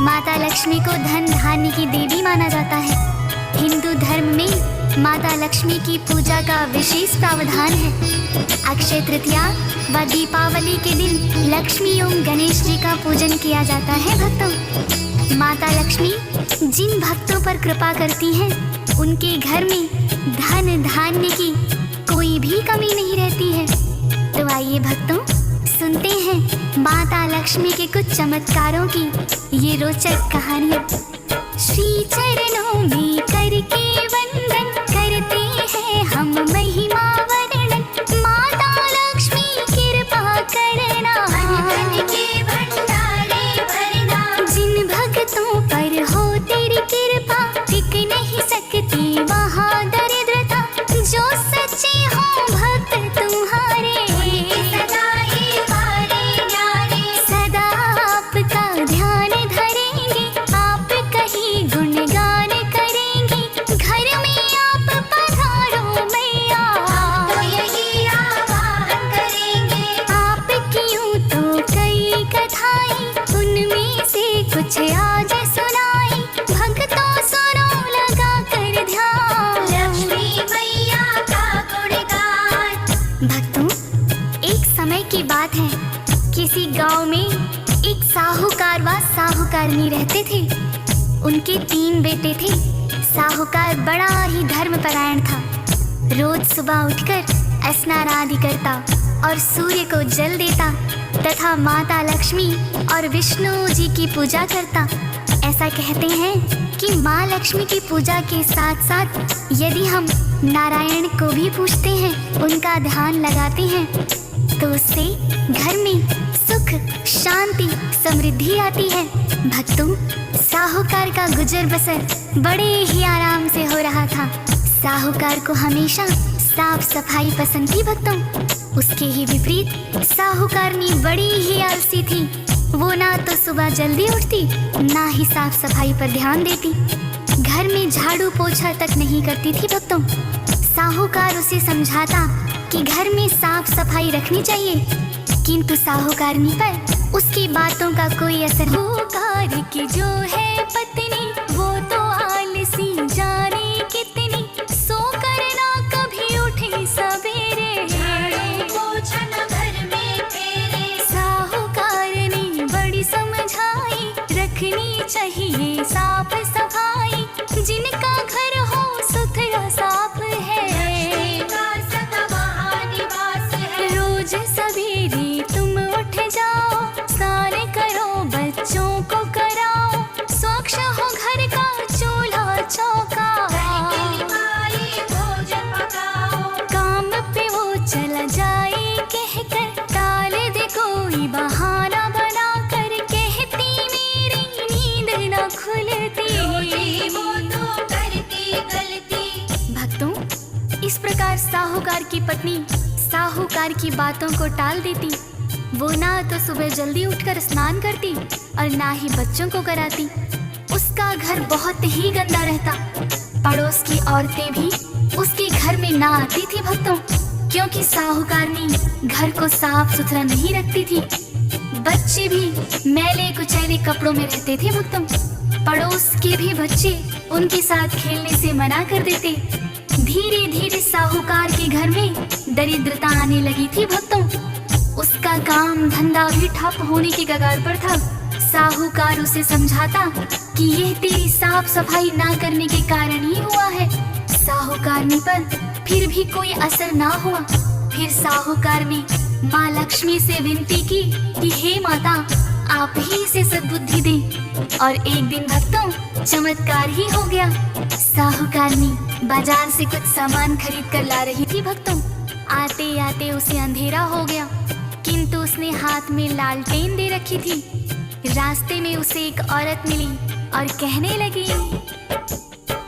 माता लक्ष्मी को धन धान्य की देवी माना जाता है। हिंदू धर्म में माता लक्ष्मी की पूजा का विशेष प्रावधान है। अक्षय तृतीया व दीपावली के दिन लक्ष्मी एवं गणेश जी का पूजन किया जाता है। भक्तों, माता लक्ष्मी जिन भक्तों पर कृपा करती हैं, उनके घर में धन धान्य की कोई भी कमी नहीं रहती है। तो आइए भक्तों, सुनते हैं माता लक्ष्मी के कुछ चमत्कारों की ये रोचक कहानियाँ। श्री चरणों में करके वंदन करते हैं हम महिमा वर्णन, माता लक्ष्मी कृपा करना, धन के भंडारे भरना। जिन भक्तों पर हो तेरी कृपा, टिक नहीं सकती वहाँ दरिद्रता। जो सच्चे हो भक्त तुम्हारे, सदा ही बारे न्यारे, सदा आपका ध्यान धरेंगे, आप कहीं गुणगान करेंगे। घर में आप पधारो मैया, तो यही आवाहन करेंगे। आप क्यों तो कई कथाएं, उनमें से कुछ आज सुनाई। भक्तों सुनो लगा कर ध्यान, लक्ष्मी मैया का गुणगान। भक्तों, एक समय की बात है, किसी गांव में एक साहूकार व साहूकारनी रहते थे। उनके 3 बेटे थे। साहूकार बड़ा ही धर्मपरायण था। रोज सुबह उठकर स्नान आदि करता और सूर्य को जल देता तथा माता लक्ष्मी और विष्णु जी की पूजा करता। ऐसा कहते हैं कि माँ लक्ष्मी की पूजा के साथ साथ यदि हम नारायण को भी पूजते हैं, उनका ध्यान लगाते हैं, तो उससे घर में सुख शांति समृद्धि आती है। भक्तों, साहूकार का गुजर बसर बड़े ही आराम से हो रहा था। साहूकार को हमेशा साफ सफाई पसंद थी। भक्तों, उसके ही विपरीत साहूकारनी बड़ी ही आलसी थी। वो ना तो सुबह जल्दी उठती, ना ही साफ सफाई पर ध्यान देती। घर में झाड़ू पोछा तक नहीं करती थी। भक्तों, साहूकार उसे समझाता कि घर में साफ सफाई रखनी चाहिए, किंतु साहूकारनी पर उसकी बातों का कोई असर नहीं। साहूकार की जो है पत्नी, वो तो आलसी जाने कितनी, सो करना कभी उठी सवेरे, घर में फेरे। साहूकारनी बड़ी समझाई, रखनी चाहिए साफ सफाई। जिनका घर हो सुथरा साफ है, रोज सवेरे तुम उठ जाओ, स्नान करो बच्चों को कराओ, स्वच्छ हो घर का चूल्हा चौका, काम पे वो चला जाए कहकर, टाल दे कोई बहाना बना कर, कहती मेरी नींद न खुलती, वो तो करती गलती। भक्तों, इस प्रकार साहूकार की पत्नी साहूकार की बातों को टाल देती। वो ना तो सुबह जल्दी उठकर स्नान करती और ना ही बच्चों को कराती। उसका घर बहुत ही गंदा रहता। पड़ोस की औरतें भी उसके घर में ना आती थी। भक्तों, क्योंकि साहूकारनी घर को साफ सुथरा नहीं रखती थी। बच्चे भी मैले कुचैले कपड़ों में रहते थे। भक्तों, पड़ोस के भी बच्चे उनके साथ खेलने से मना कर देते। धीरे धीरे साहूकार के घर में दरिद्रता आने लगी थी। भक्तों, उसका काम धंधा भी ठप होने के कगार पर था। साहूकार उसे समझाता कि यह तेरी साफ सफाई ना करने के कारण ही हुआ है। साहूकारनी पर फिर भी कोई असर ना हुआ। फिर साहूकार ने माँ लक्ष्मी से विनती की कि हे माता, आप ही इसे सद्बुद्धि दें। और एक दिन भक्तों, चमत्कार ही हो गया। साहूकारनी बाजार से कुछ सामान खरीद कर ला रही थी। भक्तों, आते आते उसे अंधेरा हो गया, किंतु उसने हाथ में लालटेन दे रखी थी। रास्ते में उसे एक औरत मिली और कहने लगी,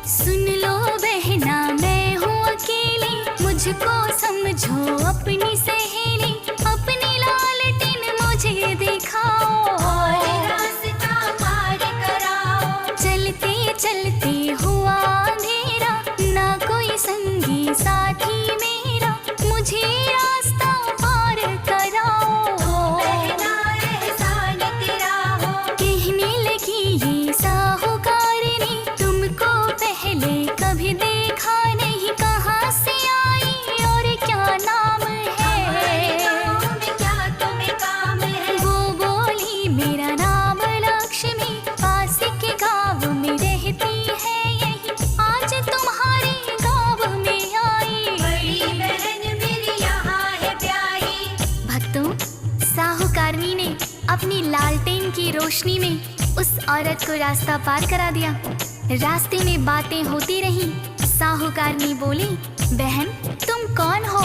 सुन लो बहना, मैं हूँ अकेली, मुझको समझो अपनी सहेली, अपनी लालटेन मुझे दिखाओ और रास्ता पार कराओ। चलते चलते हुआ अंधेरा, ना कोई संगी साथी मेरा, मुझे रास्ता पार कराओ। कहने लगी ये रोशनी में उस औरत को रास्ता पार करा दिया। रास्ते में बातें होती रहीं। साहूकारनी बोली, बहन तुम कौन हो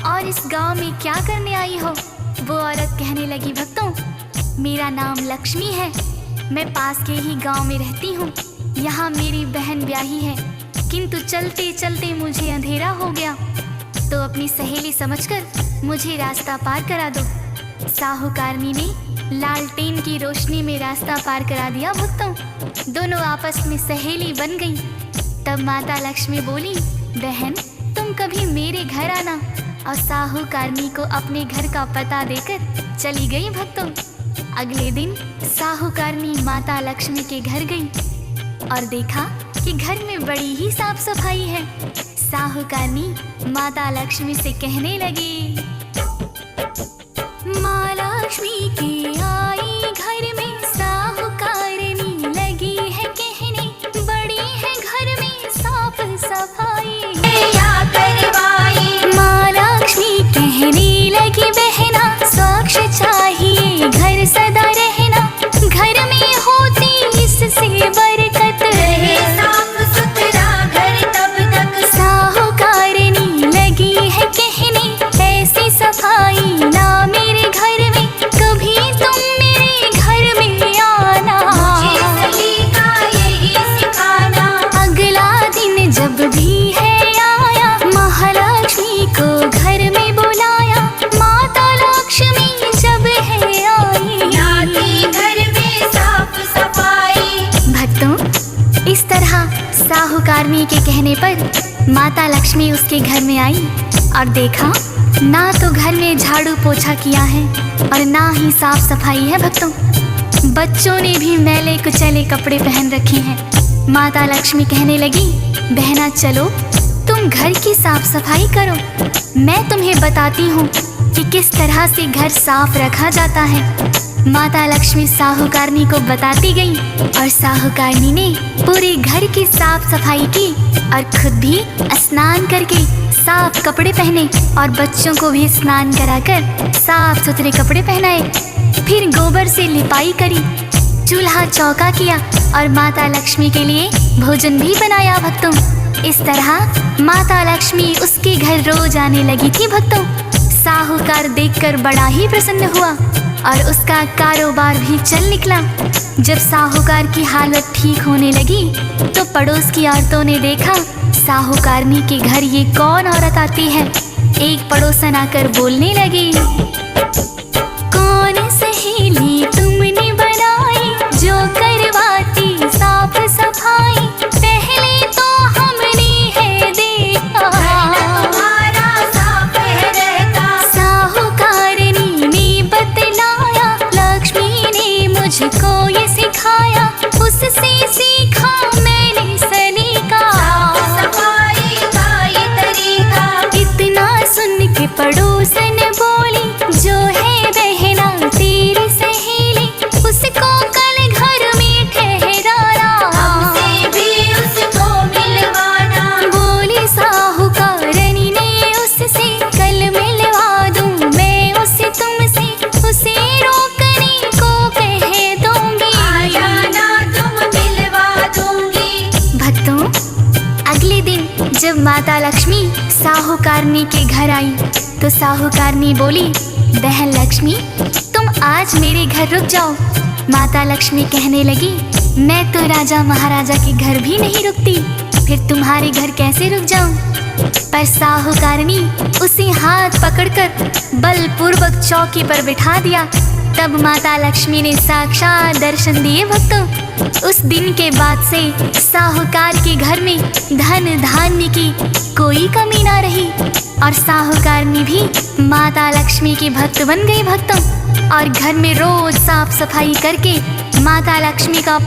और इस गांव में क्या करने आई हो? वो औरत कहने लगी, भक्तों मेरा नाम लक्ष्मी है, मैं पास के ही गांव में रहती हूँ। यहाँ मेरी बहन ब्याही है, किंतु चलते चलते मुझे अंधेरा हो गया, तो अपनी सहेली समझकर मुझे रास्ता पार करा दो। साहूकारनी ने लालटेन की रोशनी में रास्ता पार करा दिया। भक्तों दोनों आपस में सहेली बन गईं। तब माता लक्ष्मी बोली, बहन तुम कभी मेरे घर आना, और साहूकारनी को अपने घर का पता देकर चली गई। भक्तों अगले दिन साहूकारनी माता लक्ष्मी के घर गई और देखा कि घर में बड़ी ही साफ सफाई है। साहूकारनी माता लक्ष्मी से कहने लगी, माँ लक्ष्मी की आई घर में, साहूकारनी लगी है कहने, बड़ी है घर में साफ सफाई या करवाई। माँ लक्ष्मी कहने लगी, बहना स्वच्छ चाहिए घर सदा रहना, घर में होती इससे बरकत रहे साफ सुथरा घर तब तक। साहूकारनी लगी है कहने, ऐसी सफाई ना मेरे घर में, कभी तुम मेरे घर में आना, मुझे सलीका यही सिखाना। अगला दिन जब भी है आया, महालक्ष्मी को घर में बुलाया। माता लक्ष्मी जब है आई, घर में साफ सफाई। भक्तों इस तरह साहूकारनी के कहने पर माता लक्ष्मी उसके घर में आई और देखा ना तो घर में झाड़ू पोछा किया है और ना ही साफ सफाई है। भक्तों बच्चों ने भी मैले कुचैले कपड़े पहन रखे हैं। माता लक्ष्मी कहने लगी, बहना चलो तुम घर की साफ सफाई करो, मैं तुम्हें बताती हूँ कि किस तरह से घर साफ रखा जाता है। माता लक्ष्मी साहूकारनी को बताती गई और साहूकारनी ने पूरे घर की साफ सफाई की और खुद भी स्नान करके साफ कपड़े पहने और बच्चों को भी स्नान कराकर साफ सुथरे कपड़े पहनाए। फिर गोबर से लिपाई करी, चूल्हा चौका किया और माता लक्ष्मी के लिए भोजन भी बनाया। भक्तों इस तरह माता लक्ष्मी उसके घर रोज आने लगी थी। भक्तों साहूकार देखकर बड़ा ही प्रसन्न हुआ और उसका कारोबार भी चल निकला। जब साहूकार की हालत ठीक होने लगी तो पड़ोस की औरतों ने देखा साहूकारनी के घर ये कौन औरत आती है। एक पड़ोसन आकर बोलने लगी, कौन सहेली तुमने बनाई जो करवाती साफ सफाई, पहले तो हमने है देखा तुम्हारा साफ रहता। साहूकारनी ने बतलाया, लक्ष्मी ने मुझको ये सिखाया, उससे सीखा मैंने सलीका सफाई का ये तरीका। इतना सुन के पड़ोसन बोली, जो है बहना तेरी सहेली, उसको कल घर में ठहराना, हमसे भी उसको मिलवाना। बोली साहूकारनी ने उससे, कल मिलवा दूं मैं उसे तुमसे, उसे रोकने को कह दूंगी, आया ना तुम मिलवा दूंगी। भक्तों अगले दिन जब माता लक्ष्मी साहूकारनी के घर आई तो साहूकारनी बोली, बहन लक्ष्मी तुम आज मेरे घर रुक जाओ। माता लक्ष्मी कहने लगी, मैं तो राजा महाराजा के घर भी नहीं रुकती, फिर तुम्हारे घर कैसे रुक जाऊं? पर साहूकारनी उसे हाथ पकड़कर बलपूर्वक चौकी पर बिठा दिया। तब माता लक्ष्मी ने साक्षात दर्शन दिए। भक्तों उस दिन के बाद से साहूकार के घर में धन धान्य की कोई कमी ना रही और साहूकारनी भी माता लक्ष्मी की भक्त बन गई। भक्तों और घर में रोज साफ सफाई करके माता लक्ष्मी का